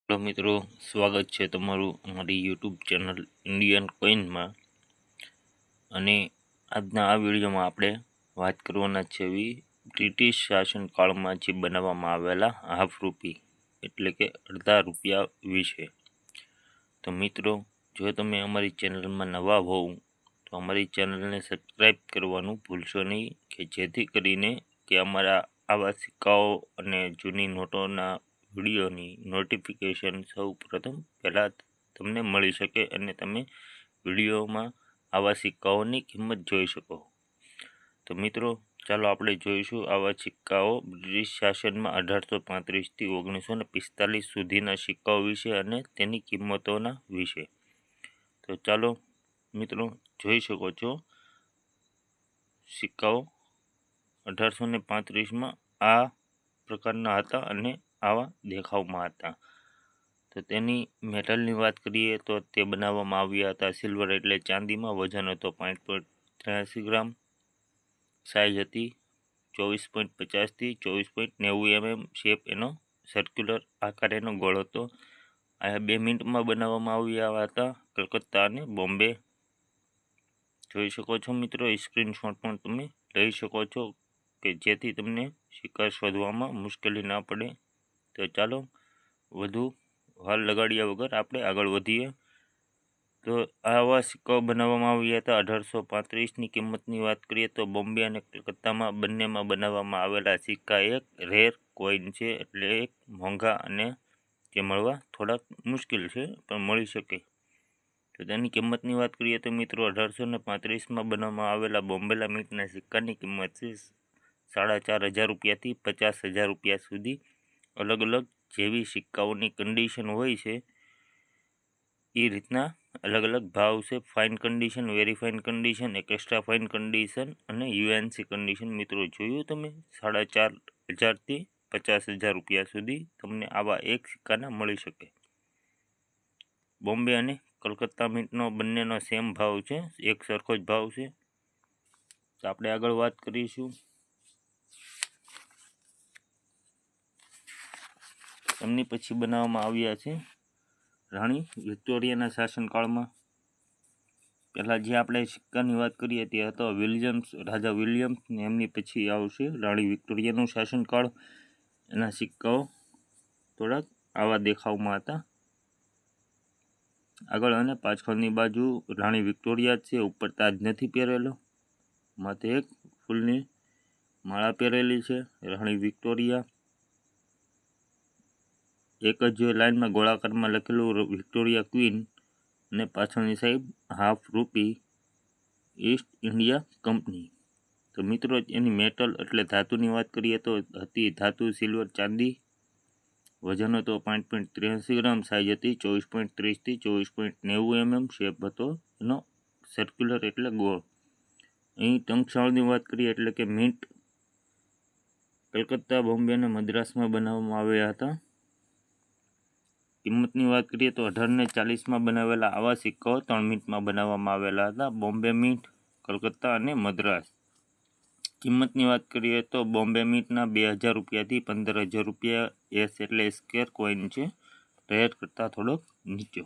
Hello મિત્રો, સ્વાગત છે તમારું અમારી યુટ્યુબ ચેનલ ઇન્ડિયન કોઈનમાં. અને આજના આ વિડીયોમાં આપણે વાત કરવાના છે એવી બ્રિટિશ શાસનકાળમાં જે બનાવવામાં આવેલા હાફ રૂપી એટલે કે અડધા રૂપિયા વિશે. તો મિત્રો, જો તમે અમારી ચેનલમાં નવા હોવ તો અમારી ચેનલને સબસ્ક્રાઈબ કરવાનું ભૂલશો નહીં, કે જેથી કરીને કે અમારા આવા સિક્કાઓ અને જૂની નોટોના વિડીયોની નોટિફિકેશન સૌ પ્રથમ પહેલાં તમને મળી શકે અને તમે વિડીયોમાં આવા સિક્કાઓની કિંમત જોઈ શકો. તો મિત્રો, ચાલો આપણે જોઈશું આવા સિક્કાઓ બ્રિટિશ શાસનમાં 1835થી 1945 સુધીના સિક્કાઓ વિશે અને તેની કિંમતોના વિશે. તો ચાલો મિત્રો, જોઈ શકો છો સિક્કાઓ 1835માં આ પ્રકારના હતા અને આવા દેખાવમાં હતા. તો તેની મેટલની વાત કરીએ તો તે બનાવવામાં આવ્યા હતા સિલ્વર એટલે ચાંદીમાં. વજન હતો 5.83 ગ્રામ. સાઇઝ હતી 24.50થી 24.90 શેપ એનો સર્ક્યુલર આકાર એનો ગોળ હતો. આ 2 મિનિટમાં બનાવવામાં આવ્યા હતા કલકત્તા અને બોમ્બે. જોઈ શકો છો મિત્રો, સ્ક્રીનશોટ પણ તમે લઈ શકો છો કે જેથી તમને સિક્કા શોધવામાં મુશ્કેલી ના પડે. તો ચાલો વધુ વાર લગાડ્યા વગર આપણે આગળ વધીએ. તો આવા સિક્કાઓ બનાવવામાં આવ્યા હતા 1835ની કિંમતની વાત કરીએ તો બોમ્બે અને કલકત્તામાં બંનેમાં બનાવવામાં આવેલા સિક્કા એક રેર કોઈન છે, એટલે એક મોંઘા અને જે મળવા થોડાક મુશ્કેલ છે પણ મળી શકે. તો તેની કિંમતની વાત કરીએ તો મિત્રો 1835માં બનાવવામાં આવેલા બોમ્બેલા મિન્ટના સિક્કાની કિંમત છે 4,500 રૂપિયાથી 50,000 રૂપિયા સુધી. અલગ અલગ જેવી સિક્કાઓની કન્ડિશન હોય છે એ રીતના અલગ અલગ ભાવ છે. Fine condition, very fine condition, extra fine condition અને યુએનસી કન્ડિશન. મિત્રો જોયું તમે, 4,500થી 50,000 રૂપિયા સુધી તમને આવા એક સિક્કાના મળી શકે. બોમ્બે અને કલકત્તા મિન્ટનો બંનેનો સેમ ભાવ છે, એક સરખો જ ભાવ છે. તો આપણે આગળ વાત કરીશું. એમની પછી બનાવવામાં આવ્યા છે રાણી વિક્ટોરિયાના શાસનકાળમાં. પહેલાં જે આપણે સિક્કાની વાત કરીએ તે હતો રાજા વિલિયમ્સ, ને એમની પછી આવશે રાણી વિક્ટોરિયાનું શાસનકાળ. એના સિક્કાઓ થોડાક આવા દેખાવમાં હતા. આગળ અને પાછળની બાજુ રાણી વિક્ટોરિયા છે, ઉપર તાજ નથી પહેરેલો, માથે એક ફૂલની માળા પહેરેલી છે રાણી વિક્ટોરિયા. એક જ લાઇનમાં ગોળાકારમાં લખેલું વિક્ટોરિયા ક્વીન અને પાછળની સાઈડ હાફ રૂપી ઈસ્ટ ઇન્ડિયા કંપની. તો મિત્રો, એની મેટલ એટલે ધાતુની વાત કરીએ તો હતી ધાતુ સિલ્વર ચાંદી. વજન હતો 5.83 ગ્રામ. સાઇઝ હતી 24.30થી 24.90 શેપ હતો એનો સર્ક્યુલર એટલે ગોળ. અહીં ટંકશાળની વાત કરીએ એટલે કે મિન્ટ કલકત્તા, બોમ્બે અને મદ્રાસમાં બનાવવામાં આવ્યા હતા. કિંમતની વાત કરીએ તો 1840માં બનાવેલા આવા સિક્કાઓ 3 મિનિટમાં બનાવવામાં આવેલા હતા. બોમ્બે મિન્ટ, કલકત્તા અને મદ્રાસ. કિંમતની વાત કરીએ તો બોમ્બે મિન્ટના 2,000 રૂપિયાથી 15,000 રૂપિયા. એસ એટલે સ્ક્વેર કોઈન છે, રેર કરતાં થોડોક નીચો.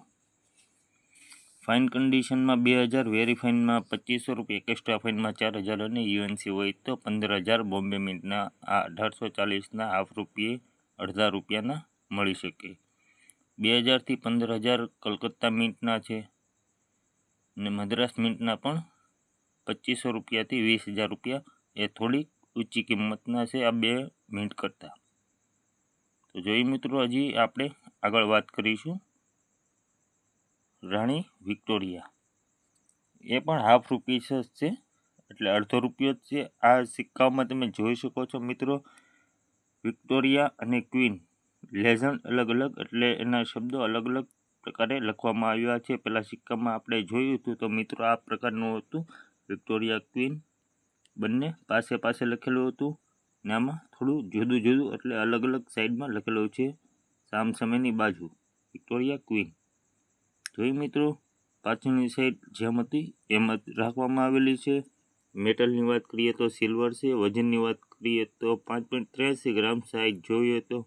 ફાઇન કન્ડિશનમાં 2,000, વેરી ફાઇનમાં 2,500 રૂપિયા, એક્સ્ટ્રા ફાઇનમાં 4,000 અને યુએનસી હોય તો 15,000 બોમ્બે મિન્ટના આ 1840ના હાફ રૂપિયે અડધા રૂપિયાના મળી શકે. 2,000થી 15,000 કલકત્તા મિન્ટના છે અને મદ્રાસ મિન્ટના પણ 2,500 રૂપિયાથી 20,000 રૂપિયા એ થોડીક ઊંચી કિંમતના છે આ 2 મિન્ટ કરતાં. તો જોઈ મિત્રો, હજી આપણે આગળ વાત કરીશું રાણી વિક્ટોરિયા. એ પણ હાફ રૂપીસ જ છે, એટલે અડધો રૂપિયો જ છે. આ સિક્કાઓમાં તમે જોઈ શકો છો મિત્રો, વિક્ટોરિયા અને ક્વીન લેઝન્ડ અલગ અલગ એટલે એના શબ્દો અલગ અલગ પ્રકારે લખવામાં આવ્યા છે. પહેલાં સિક્કામાં આપણે જોયું હતું તો મિત્રો આ પ્રકારનું હતું, વિક્ટોરિયા ક્વીન બંને પાસે પાસે લખેલું હતું ને આમાં થોડું જુદું જુદું એટલે અલગ અલગ સાઈડમાં લખેલું છે સામસામેની બાજુ વિક્ટોરિયા ક્વીન. જોઈ મિત્રો, પાછળની સાઈડ જેમ હતી એમ જ રાખવામાં આવેલી છે. મેટલની વાત કરીએ તો સિલ્વર છે. વજનની વાત કરીએ તો 5.83 ગ્રામ. સાઇઝ જોઈએ તો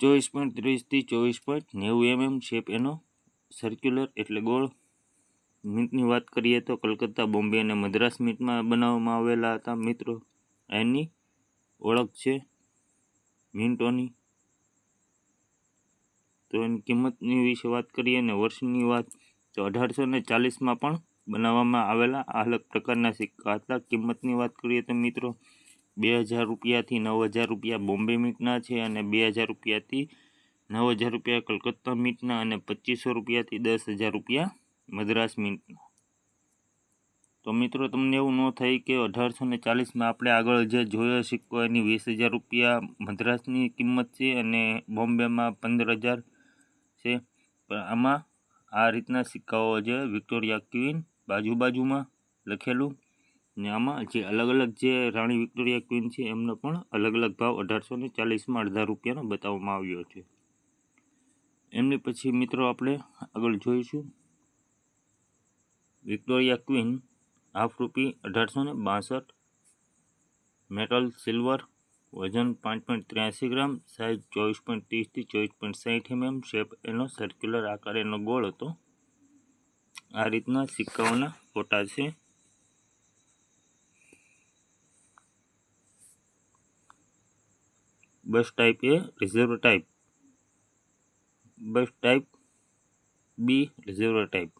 24.30 થી 24.90 mm શેપ એનો સર્ક્યુલર એટલે ગોળ. મિન્ટની વાત કરીએ તો કલકત્તા, બોમ્બે અને મદ્રાસ મિન્ટમાં બનાવવામાં આવેલા હતા મિત્રો. એની ઓળખ છે મિન્ટોની. તો એની કિંમતની વિશે વાત કરીએ અને વર્ષની વાત તો 1840માં પણ બનાવવામાં આવેલા અલગ પ્રકારના સિક્કા હતા. કિંમતની વાત કરીએ તો મિત્રો 2000 રૂપિયાથી 9000 રૂપિયા બોમ્બે મિન્ટના છે અને 2000 રૂપિયાથી 9000 રૂપિયા કલકત્તા મિન્ટના અને 2500 રૂપિયાથી 10,000 રૂપિયા મદ્રાસ મિન્ટના. તો મિત્રો તમને એવું ન થાય કે 1840માં આપણે આગળ જે જોયો સિક્કો એની 20,000 રૂપિયા મદ્રાસની કિંમત છે અને બોમ્બેમાં 15,000 છે. પણ આમાં આ રીતના સિક્કાઓ જે વિક્ટોરિયા ક્વીન બાજુમાં લખેલું ને આમાં જે અલગ અલગ જે રાણી વિક્ટોરિયા ક્વીન છે એમનો પણ અલગ અલગ ભાવ 1840માં અડધા રૂપિયાનો બતાવવામાં આવ્યો છે. એમની પછી મિત્રો આપણે આગળ જોઈશું વિક્ટોરિયા ક્વીન હાફ રૂપી 1862, મેટલ સિલ્વર, વજન 5.83 ગ્રામ, સાઇઝ 24.30 થી 24.60 mm, શેપ એનો સર્ક્યુલર આકાર એનો ગોળ હતો. આ રીતના સિક્કાઓના ફોટા છે. બસ ટાઈપ એ, રિઝર્વ ટાઈપ, બસ ટાઈપ બી, રિઝર્વ ટાઈપ.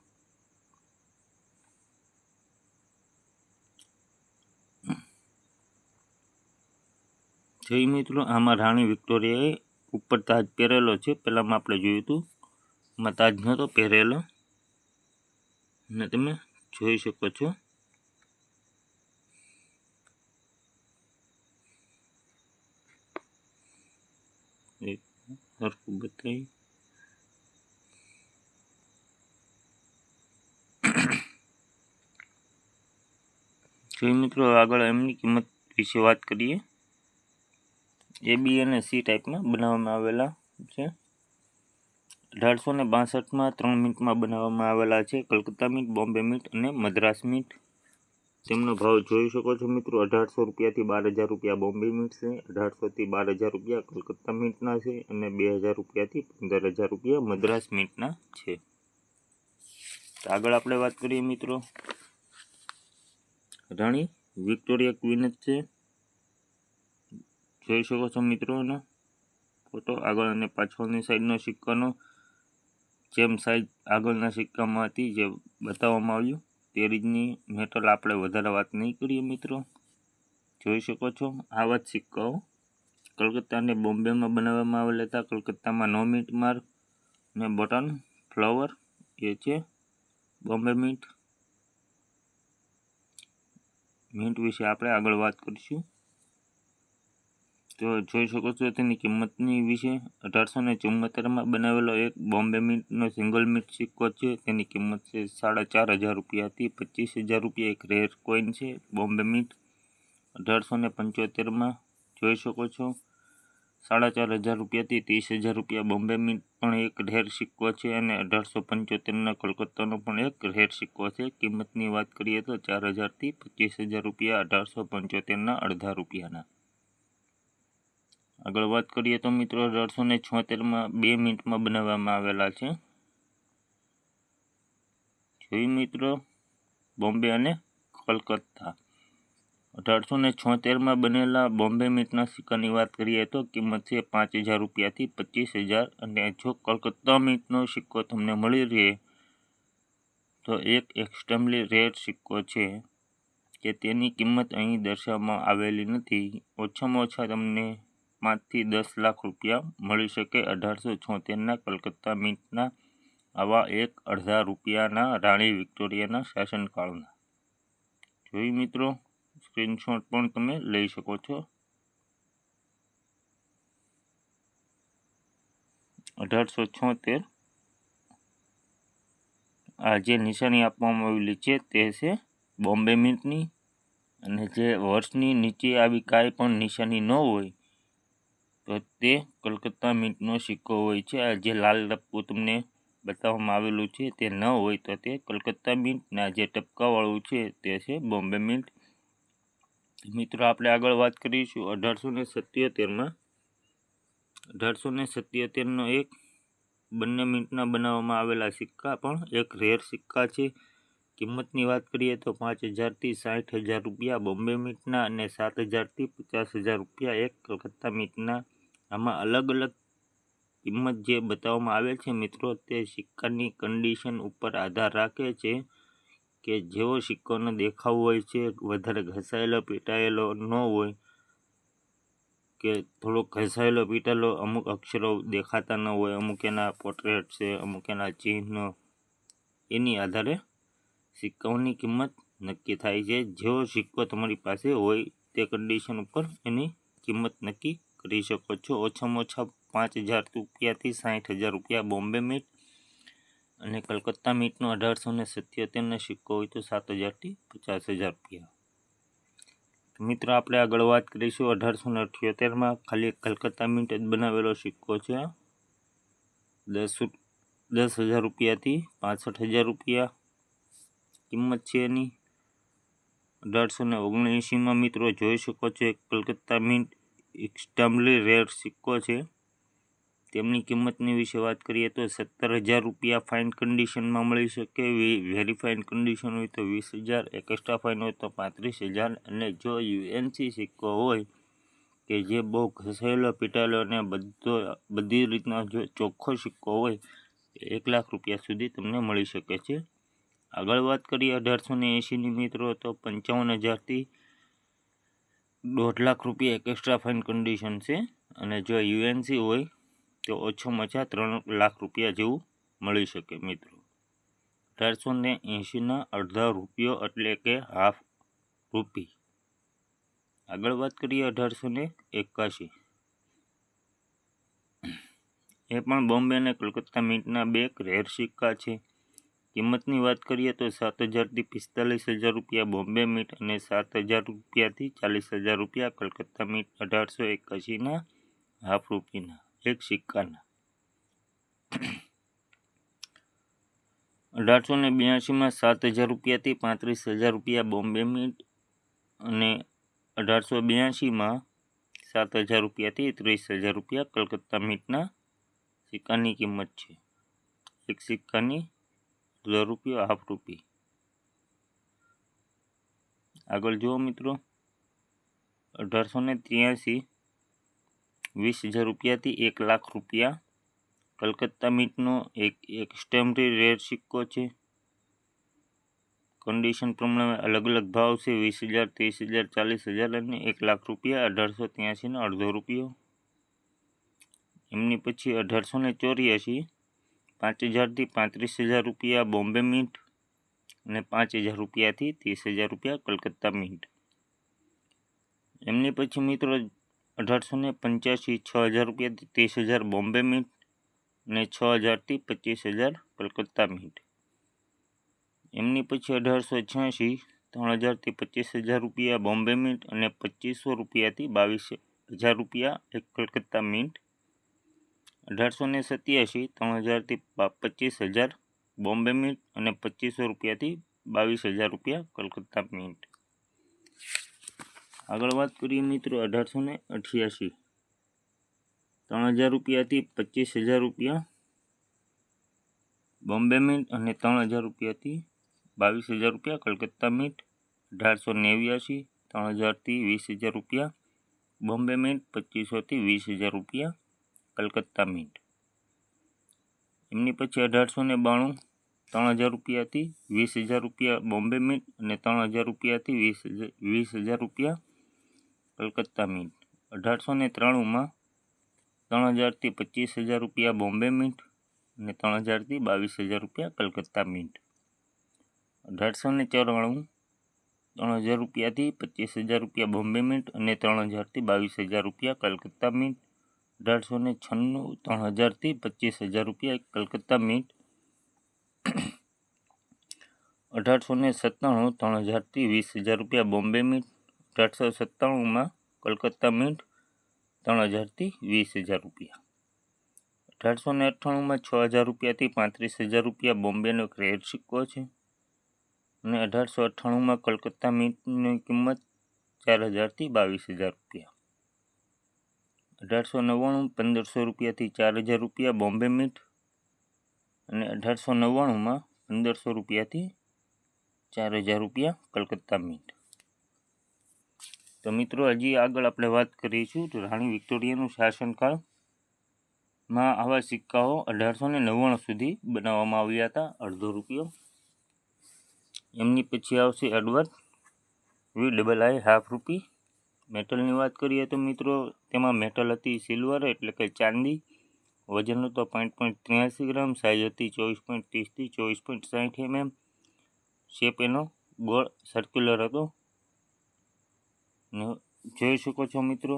જોઈ મિત્રો આમાં રાણી વિક્ટોરિયાએ ઉપર તાજ પહેરેલો છે. પહેલામાં આપણે જોયું હતું એમાં તાજ નહોતો પહેરેલો અને તમે જોઈ શકો છો. એક સરખું બતાવી જોઈ મિત્રો આગળ એમની કિંમત વિશે વાત કરીએ. એ બી અને સી ટાઈપમાં બનાવવામાં આવેલા છે. 1862માં 3 મિનિટમાં બનાવવામાં આવેલા છે. કલકત્તા મિન્ટ, બોમ્બે મિન્ટ અને મદ્રાસ મિન્ટ. તેમનો ભાવ જોઈ શકો છો મિત્રો. 1800 રૂપિયાથી 12,000 રૂપિયા બોમ્બે મિન્ટ છે, 1800 થી 12,000 રૂપિયા કલકત્તા મિન્ટના છે અને 2,000 રૂપિયાથી 15,000 રૂપિયા મદ્રાસ મિન્ટના છે. આગળ આપણે વાત કરીએ મિત્રો રાણી વિક્ટોરિયા ક્વીન જ છે. જોઈ શકો છો મિત્રો એનો ફોટો આગળ અને પાછળની સાઈડનો સિક્કાનો જેમ સાઈઝ આગળના સિક્કામાં હતી જે બતાવવામાં આવ્યું તે રીતની મેટલ આપણે વધારે વાત નહીં કરીએ મિત્રો. જોઈ શકો છો આવા જ સિક્કાઓ કલકત્તા અને બોમ્બેમાં બનાવવામાં આવેલા હતા. કલકત્તામાં નો મિન્ટ માર્ક ને બટન ફ્લાવર એ છે બોમ્બે મિન્ટ. મિન્ટ વિશે આપણે આગળ વાત કરીશું. તો જોઈ શકો છો તેની કિંમતની વિશે 1874માં બનાવેલો એક બોમ્બે મિન્ટનો સિંગલ મિન્ટ સિક્કો છે. તેની કિંમત છે 4,500 રૂપિયાથી 25,000 રૂપિયા. એક રેર કોઈન છે બોમ્બે મિન્ટ. 1875માં જોઈ શકો છો 4,500 રૂપિયાથી 30,000 રૂપિયા બોમ્બે મિન્ટ પણ એક રેર સિક્કો છે અને 1875ના કલકત્તાનો પણ એક રેર સિક્કો છે. કિંમતની વાત કરીએ તો 4,000થી 25,000 રૂપિયા 1875ના અડધા રૂપિયાના. આગળ વાત કરીએ તો મિત્રો 1876માં 2 મિનિટમાં બનાવવામાં આવેલા છે. જોઈ મિત્રો બોમ્બે અને કલકત્તા 1876માં બનેલા બોમ્બે મિન્ટના સિક્કાની વાત કરીએ તો કિંમત છે 5,000 રૂપિયાથી 25,000 અને જો કલકત્તા મિન્ટનો સિક્કો તમને મળી રહે તો એક એક્સ્ટ્રીમલી રેર સિક્કો છે કે તેની કિંમત અહીં દર્શાવવામાં આવેલી નથી. ઓછામાં ઓછા તમને 5 થી 10 લાખ રૂપિયા મળી શકે 1876ના કલકત્તા મિન્ટના આવા એક અડધા રૂપિયાના રાણી વિક્ટોરિયાના શાસનકાળના. જોઈ મિત્રો સ્ક્રીનશોટ પણ તમે લઈ શકો છો. 1876 આ જે નિશાની આપવામાં આવેલી છે તે છે બોમ્બે મિન્ટની અને જે વર્ષની નીચે આવી કાંઈ પણ નિશાની ન હોય તો તે કલકત્તા મિન્ટનો સિક્કો હોય છે. આ જે લાલ ટપકું તમને બતાવવામાં આવેલું છે તે ન હોય તો તે કલકત્તા મિન્ટના જે ટપકાવાળું છે તે છે બોમ્બે મિન્ટ. મિત્રો આપણે આગળ વાત કરીશું 1877માં 1877નો એક બંને મિનિટના બનાવવામાં આવેલા સિક્કા પણ એક રેર સિક્કા છે. કિંમતની વાત કરીએ તો 5,000થી 60,000 રૂપિયા બોમ્બે મિન્ટના અને 7,000થી 50,000 રૂપિયા એક કલકત્તા મિન્ટના. આમાં અલગ અલગ કિંમત જે બતાવવામાં આવે છે મિત્રો તે સિક્કાની કન્ડિશન ઉપર આધાર રાખે છે કે જેવો સિક્કાનો દેખાવ હોય છે, વધારે ઘસાયેલો પીટાયેલો ન હોય કે થોડો ઘસાયેલો પીટાયેલો, અમુક અક્ષરો દેખાતા ન હોય, અમુક એના પોર્ટ્રેટ છે, અમુક એના ચિહ્ન, એની આધારે સિક્કાઓની કિંમત નક્કી થાય છે. જેવો સિક્કો તમારી પાસે હોય તે કન્ડિશન ઉપર એની કિંમત નક્કી કરી શકો છો. ઓછામાં ઓછા 5,000 રૂપિયાથી 60,000 રૂપિયા બોમ્બે મિન્ટ અને કલકત્તા મિન્ટનો 1877નો સિક્કો હોય તો 7,000થી 50,000 રૂપિયા. મિત્રો આપણે આગળ વાત કરીશું 1878માં ખાલી કલકત્તા મિન્ટ જ બનાવેલો સિક્કો છે. 10,000 રૂપિયાથી 65,000 રૂપિયા કિંમત છે એની. 1879માં મિત્રો જોઈ શકો છો એક કલકત્તા મિન્ટ એક્સ્ટ્રીમલી રેર સિક્કો છે. તેમની કિંમતની વિશે વાત કરીએ તો 17,000 રૂપિયા ફાઇન કન્ડિશનમાં મળી શકે. વેરી ફાઇન કન્ડિશન હોય તો 20,000, એક્સ્ટ્રા ફાઇન હોય તો 35,000 અને જો યુએનસી સિક્કો હોય કે જે બહુ ઘસાયેલો પીટાયેલો અને બધી રીતના જો ચોખ્ખો સિક્કો હોય 1,00,000 રૂપિયા સુધી તમને મળી શકે છે. આગળ વાત કરીએ 1880ની મિત્રો તો 55,000થી 1,50,000 રૂપિયા એક એક્સ્ટ્રા ફાઇન કન્ડિશન છે અને જો યુએનસી હોય તો ઓછામાં ઓછા 3,00,000 રૂપિયા જેવું મળી શકે મિત્રો. 1880ના અડધા રૂપિયો એટલે કે હાફ રૂપી. આગળ વાત કરીએ 1881. એ પણ બોમ્બે અને કલકત્તા મિન્ટના બે રેર સિક્કા છે. કિંમતની વાત કરીએ તો 7,000થી 45,000 રૂપિયા બોમ્બે મિન્ટ અને 7,000 રૂપિયાથી 40,000 રૂપિયા કલકત્તા મિન્ટ 1881ના હાફ રૂપીના એક સિક્કાના. 1882માં 7,000 રૂપિયાથી 35,000 રૂપિયા બોમ્બે મિન્ટ અને 1882માં 7,000 રૂપિયાથી 30,000 રૂપિયા કલકત્તા મિન્ટના સિક્કાની કિંમત છે. એક સિક્કાની ₹1 હાફ રૂપી. આગળ જુઓ મિત્રો 1883 20,000 રૂપિયાથી 1,00,000 રૂપિયા કલકત્તા મિન્ટનો એક એક્સ્ટ્રીમલી રેર સિક્કો છે. કન્ડિશન પ્રમાણે અલગ અલગ ભાવ છે 20,000, 30,000, 40,000 અને 1,00,000 રૂપિયા. 1883નો અડધો રૂપિયો. એમની પછી 1884 5,000થી 35,000 રૂપિયા બોમ્બે મિન્ટ અને 5,000 રૂપિયાથી 30,000 રૂપિયા કલકત્તા મિન્ટ. એમની પછી મિત્રો 1885 6,000 રૂપિયાથી 30,000 બોમ્બે મિન્ટ અને 6,000થી 25,000 કલકત્તા મિન્ટ. એમની પછી 1886 3,000થી 25,000 રૂપિયા બોમ્બે મિન્ટ અને 2,500 રૂપિયાથી 22,000 રૂપિયા એક કલકત્તા મિન્ટ. 1887 3,000થી 25,000 બોમ્બે મિન્ટ અને 2,500 રૂપિયાથી 22,000 રૂપિયા કલકત્તા મિન્ટ. આગળ વાત કરીએ મિત્રો 1888 3,000 રૂપિયાથી 25,000 રૂપિયા બોમ્બે મિન્ટ અને 3,000 રૂપિયાથી 22,000 રૂપિયા કલકત્તા મિન્ટ. 1889 3,000થી 20,000 રૂપિયા બોમ્બે મિન્ટ, 2,500થી 20,000 રૂપિયા કલકત્તા મિન્ટ. એમની પછી 1892 3,000 રૂપિયાથી 20,000 રૂપિયા બોમ્બે મિન્ટ અને 3,000 રૂપિયાથી 20,000 રૂપિયા કલકત્તા મિન્ટ. 1893માં 3,000થી 25,000 રૂપિયા બોમ્બે મિન્ટ અને 3,000થી 22,000 રૂપિયા કલકત્તા મિન્ટ. 1894 3,000 રૂપિયાથી 25,000 રૂપિયા બોમ્બે મિન્ટ અને 3,000થી 22,000 રૂપિયા કલકત્તા મિન્ટ. 1896 3,000થી 25,000 રૂપિયા કલકત્તા મિન્ટ. 1897 3,000થી 20,000 રૂપિયા બોમ્બે મિન્ટ. 1897માં કલકત્તા મિન્ટ 3,000થી 20,000 રૂપિયા. 1898માં 6,000 રૂપિયાથી 35,000 રૂપિયા બોમ્બેનો એક રેર સિક્કો છે અને 1898માં કલકત્તા મિન્ટની કિંમત 4,000થી 22,000 રૂપિયા. 1899 1500 રૂપિયાથી 4000 રૂપિયા બોમ્બે મીટ, અને 1899માં 1500 રૂપિયાથી 4000 રૂપિયા કલકત્તા મીટ. તો મિત્રો હજી આગળ આપણે વાત કરીશું તો રાણી વિક્ટોરિયાનું શાસનકાળમાં આવા સિક્કાઓ 1899 સુધી બનાવવામાં આવ્યા હતા, અડધો રૂપિયો. એમની પછી આવશે એડવર્ડ VII હાફ રૂપી. મેટલની વાત કરીએ તો મિત્રો તેમાં મેટલ હતી સિલ્વર એટલે કે ચાંદી, વજન હતો 5.83 ગ્રામ, સાઇઝ હતી 24.30 થી 24.60 mm, શેપ એનો ગોળ સર્ક્યુલર હતો. જોઈ શકો છો મિત્રો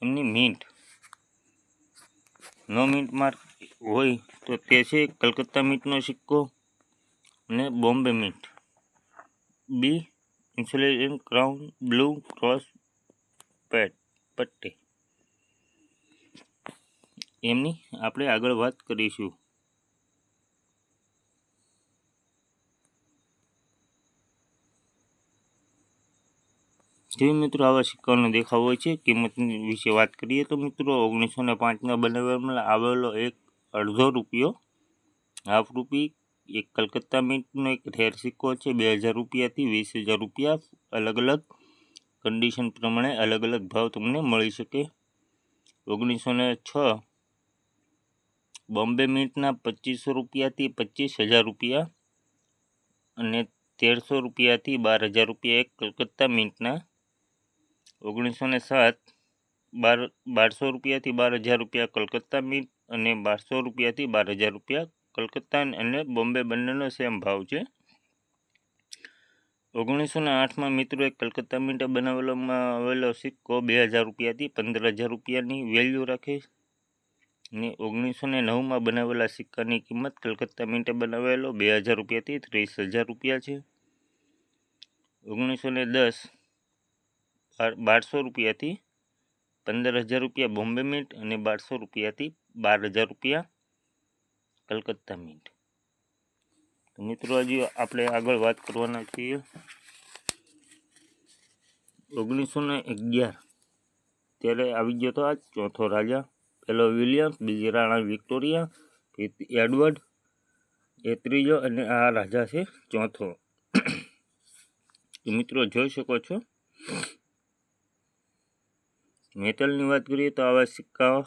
એમની મિન્ટ, નો મિન્ટ માર્ક હોય તો તે છે કલકત્તા મિન્ટનો સિક્કો અને બોમ્બે મિન્ટ. બી ઇન્સ્યુલેશન ક્રાઉન બ્લુ ક્રોસ પટ્ટી. એમની આપણે આગળ વાત કરીશું. જે મિત્રો આવા સિક્કાઓનો દેખાવ હોય છે. કિંમતની વિશે વાત કરીએ તો મિત્રો 1905ના બનાવવામાં આવેલો એક અડધો રૂપિયો હાફ રૂપી એક કલકત્તા મિન્ટનો એક રેર સિક્કો છે. 2000 રૂપિયાથી 20,000 રૂપિયા, અલગ અલગ કન્ડિશન પ્રમાણે અલગ અલગ ભાવ તમને મળી શકે. 1906 બોમ્બે મિન્ટના 2500 રૂપિયાથી 25,000 રૂપિયા અને 1300 રૂપિયાથી 12,000 રૂપિયા એક કલકત્તા મિન્ટના. 1907 1200 રૂપિયાથી 12,000 રૂપિયા કલકત્તા મિન્ટ અને 1200 રૂપિયાથી 12,000 રૂપિયા કલકત્તા અને બોમ્બે બંનેનો સેમ ભાવ છે. 1908માં મિત્રો એક કલકત્તા મિન્ટે બનાવેલોમાં આવેલો સિક્કો 2,000 રૂપિયાથી 15,000 રૂપિયાની વેલ્યુ રાખે. અને 1909માં બનાવેલા સિક્કાની કિંમત કલકત્તા મિન્ટે બનાવેલો 2,000 રૂપિયાથી 30,000 રૂપિયા છે. 1910 1200 રૂપિયાથી 15,000 રૂપિયા બોમ્બે મિન્ટ અને 1200 રૂપિયાથી 12,000 રૂપિયા કલકત્તા મિન્ટ. તો મિત્રો હજી આપણે આગળ વાત કરવાના છીએ. 1911 ત્યારે આવી ગયો હતો આ ચોથો રાજા. પહેલો વિલિયમ, બીજી રાણા વિક્ટોરિયા, એડવર્ડ એ ત્રીજો અને આ રાજા છે ચોથો. મિત્રો જોઈ શકો છો. મેટલની વાત કરીએ તો આવા સિક્કાઓ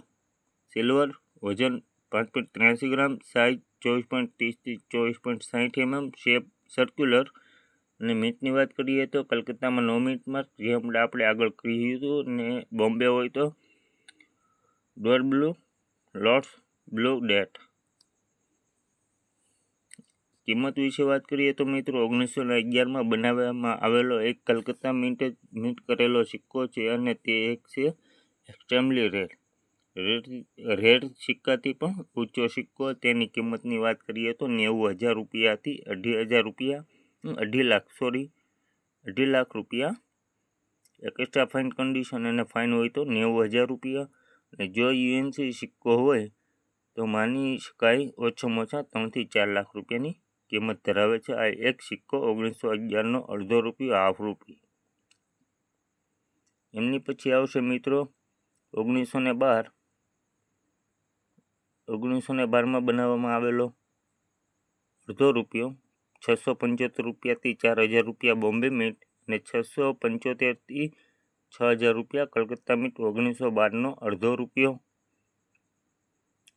સિલ્વર, વજન 5.83 ગ્રામ, સાઇઝ 24.30 થી 24.60 mm, શેપ સર્ક્યુલર. અને મિન્ટની વાત કરીએ તો કલકત્તામાં નો મિન્ટ માર્ક, જે આપણે આગળ કહ્યું હતું, અને બોમ્બે હોય તો door blue lots blue date. કિંમત વિશે વાત કરીએ તો મિત્રો 1911માં બનાવવામાં આવેલો એક કલકત્તા મિન્ટ કરેલો સિક્કો છે અને તે એક છે એક્સ્ટ્રીમલી રેર સિક્કાથી પણ ઊંચો સિક્કો. તેની કિંમતની વાત કરીએ તો 90,000 રૂપિયાથી 2,000 રૂપિયા 2.5 લાખ રૂપિયા. એક્સ્ટ્રા ફાઇન કન્ડિશન અને ફાઇન હોય તો 90,000 રૂપિયા. અને જો યુએનસી સિક્કો હોય તો માની શકાય ઓછામાં ઓછા 3 થી 4 લાખ રૂપિયાની કિંમત ધરાવે છે આ એક સિક્કો 1911નો અડધો રૂપિયો હાફ રૂપી. એમની પછી આવશે મિત્રો 1912માં બનાવવામાં આવેલો અડધો રૂપિયો 675 રૂપિયાથી 4,000 રૂપિયા બોમ્બે મિન્ટ અને 675 થી 6,000 રૂપિયા કલકત્તા મિન્ટ. 1912નો અડધો રૂપિયો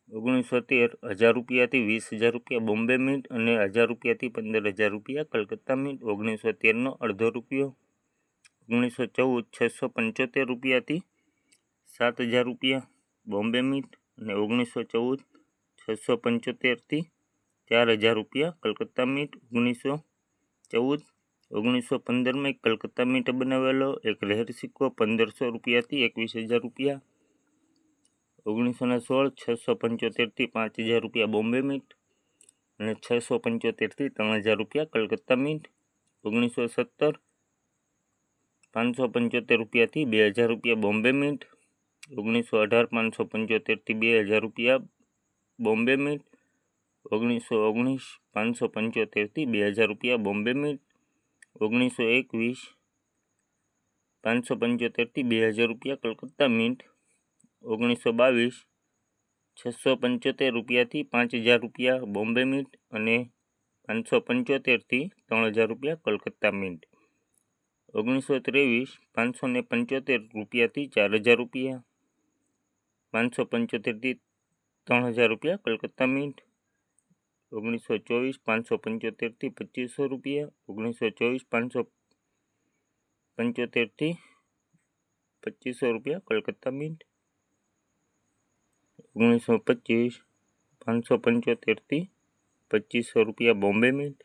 1913 1000 રૂપિયાથી 20,000 રૂપિયા બોમ્બે મિન્ટ અને 1000 રૂપિયાથી 15,000 રૂપિયા કલકત્તા મિન્ટ. 1913નો અડધો રૂપિયો 1914 675 રૂપિયાથી 7,000 રૂપિયા બોમ્બે મિન્ટ અને 1914 675 થી 4,000 રૂપિયા કલકત્તા મિન્ટ. 1915માં એક કલકત્તા મિન્ટ બનાવેલો એક રેર સિક્કો 1,500 રૂપિયાથી 21,000 રૂપિયા. 1916 675 થી 5,000 રૂપિયા બોમ્બે મિન્ટ અને 675 થી 3,000 રૂપિયા કલકત્તા મિન્ટ. 1917 575 રૂપિયાથી 2,000 રૂપિયા બોમ્બે મિન્ટ. 1918 575 થી 2,000 રૂપિયા બોમ્બે મિન્ટ. 1919 575 થી 2,000 રૂપિયા બોમ્બે મિન્ટ. 1921 575 થી 2,000 રૂપિયા કલકત્તા મિન્ટ. 1922 675 રૂપિયાથી 5000 રૂપિયા બોમ્બે મિન્ટ અને 575થી 3000 રૂપિયા કલકત્તા મિન્ટ. 1923 575 રૂપિયાથી 4000 રૂપિયા 575થી 3000 રૂપિયા કલકત્તા મિન્ટ. 1924 575થી 2500 રૂપિયા 1924 575થી 2500 રૂપિયા કલકત્તા મિન્ટ. 1925 575થી 2500 રૂપિયા બોમ્બે મિન્ટ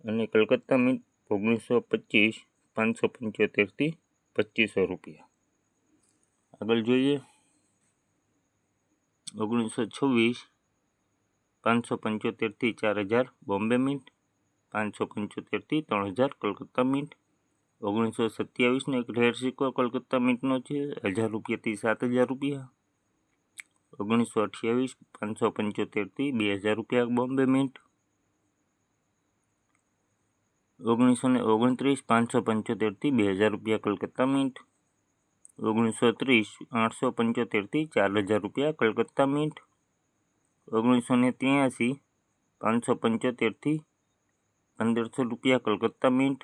અને કલકત્તા મિન્ટ 1925 575થી 2500 રૂપિયા. આગળ જોઈએ 1926 575થી 4000 બોમ્બે મિન્ટ 575થી 3000 કલકત્તા મિન્ટ. 1927 નો એક રેર સિક્કો કલકત્તા મિન્ટનો છે 1000 રૂપિયાથી 7000 રૂપિયા. 1928 575થી 2000 રૂપિયા બોમ્બે મિન્ટ. 1929 575થી 2000 રૂપિયા કલકત્તા મિન્ટ. 1930 875થી 4000 રૂપિયા કલકત્તા મિન્ટ. 1983 575થી 1500 રૂપિયા કલકત્તા મિન્ટ.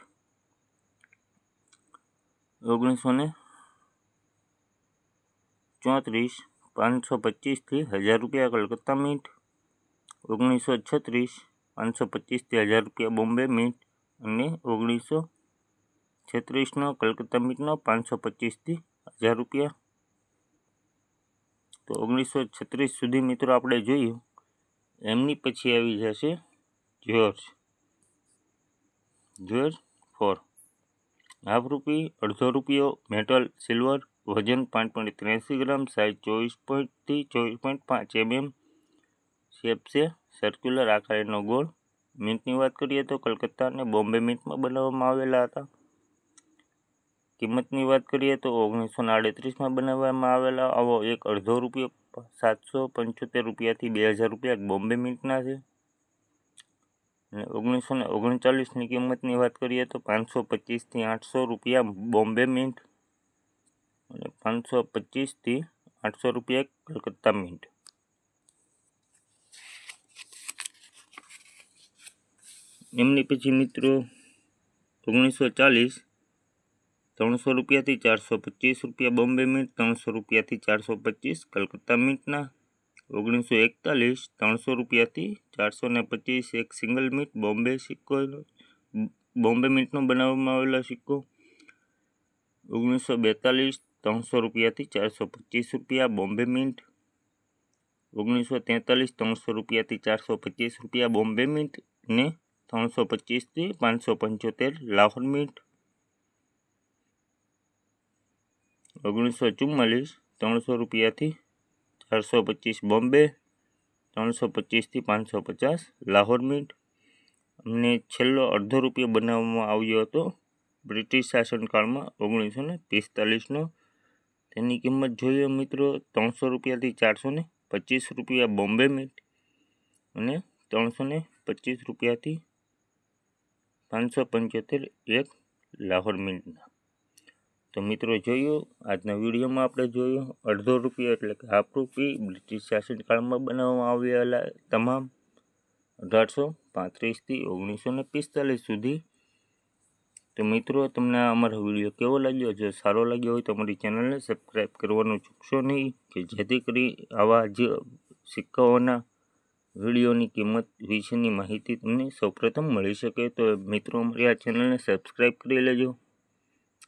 1934 525થી 1000 રૂપિયા કલકત્તા મિન્ટ. 1936 525થી 1000 રૂપિયા બોમ્બે મિન્ટ અને 1936નો કલકત્તા મિન્ટનો 525થી 1000 રૂપિયા. તો 1936 સુધી મિત્રો આપણે જોયું. એમની પછી આવી જશે જ્યોર્જ 4 હાફ રૂપી, અડધો રૂપિયો, મેટલ, સિલ્વર, વજન 5.83 ગ્રામ, સાઇઝ 24.થી 24.5 mm, શેપ છે સર્ક્યુલર આકારનો ગોળ. મિન્ટની વાત કરીએ તો કલકત્તા અને બોમ્બે મિન્ટમાં બનાવવામાં આવેલા હતા. કિંમતની વાત કરીએ તો 1938માં બનાવવામાં આવેલા આવો એક અડધો રૂપિયો 775 રૂપિયાથી 2000 રૂપિયા બોમ્બે મિન્ટના છે. અને 1939ની કિંમતની વાત કરીએ તો 525થી 800 રૂપિયા બોમ્બે મિન્ટ અને 525થી 800 રૂપિયા કલકત્તા મિન્ટ. એમની પછી મિત્રો 1940 300 રૂપિયાથી 425 રૂપિયા બોમ્બે મિન્ટ, 300 રૂપિયાથી 425 કલકત્તા મિન્ટના. 1941 300 રૂપિયાથી 425 એક સિંગલ મિન્ટ બોમ્બે સિક્કો બોમ્બે મિન્ટનો બનાવવામાં આવેલો સિક્કો. 1942 300 રૂપિયાથી 425 રૂપિયા બોમ્બે મિન્ટ. 1943 300 રૂપિયાથી 425 રૂપિયા બોમ્બે મિન્ટ અને 325થી 575 લાહોર મિન્ટ. 1944 300 રૂપિયાથી 425 બોમ્બે, 325થી 550 લાહોર મિન્ટ. અને છેલ્લો અડધો રૂપિયો બનાવવામાં આવ્યો હતો બ્રિટિશ શાસનકાળમાં 1945નો. તેની કિંમત જોઈએ મિત્રો 300 રૂપિયાથી 425 રૂપિયા બોમ્બે મિન્ટ અને 325 રૂપિયાથી 575 એક લાહોર મિન્ટના. તો મિત્રો જોયું આજના વિડીયોમાં આપણે જોયું અડધો રૂપિયો એટલે કે હાફ રૂપી બ્રિટિશ શાસનકાળમાં બનાવવામાં આવેલા તમામ 1835થી 1945 સુધી. તો મિત્રો તમને અમારો વિડીયો કેવો લાગ્યો? જો સારો લાગ્યો હોય તો અમારી ચેનલને સબસ્ક્રાઈબ કરવાનું ચૂકશો નહીં કે જેથી કરી આવા જ સિક્કાઓના વિડીયોની કિંમત વિશેની માહિતી તમને સૌપ્રથમ મળી શકે. તો મિત્રો અમારી આ ચેનલને સબસ્ક્રાઈબ કરી લેજો.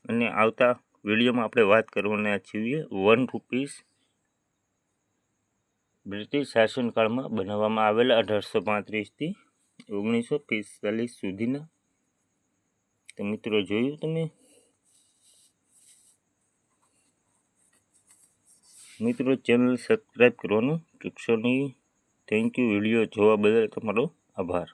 અને આવતા વિડીયોમાં આપણે વાત કરવાના છીએ 1 રૂપીસ બ્રિટિશ શાસનકાળમાં બનાવવામાં આવેલા 1835થી 1945 સુધીના. તો મિત્રો જોયું તમે મિત્રો ચેનલ સબસ્ક્રાઈબ કરવાનું ચૂકશો નહીં. Thank you. વિડીયો જોવા બદલ તમારો આભાર.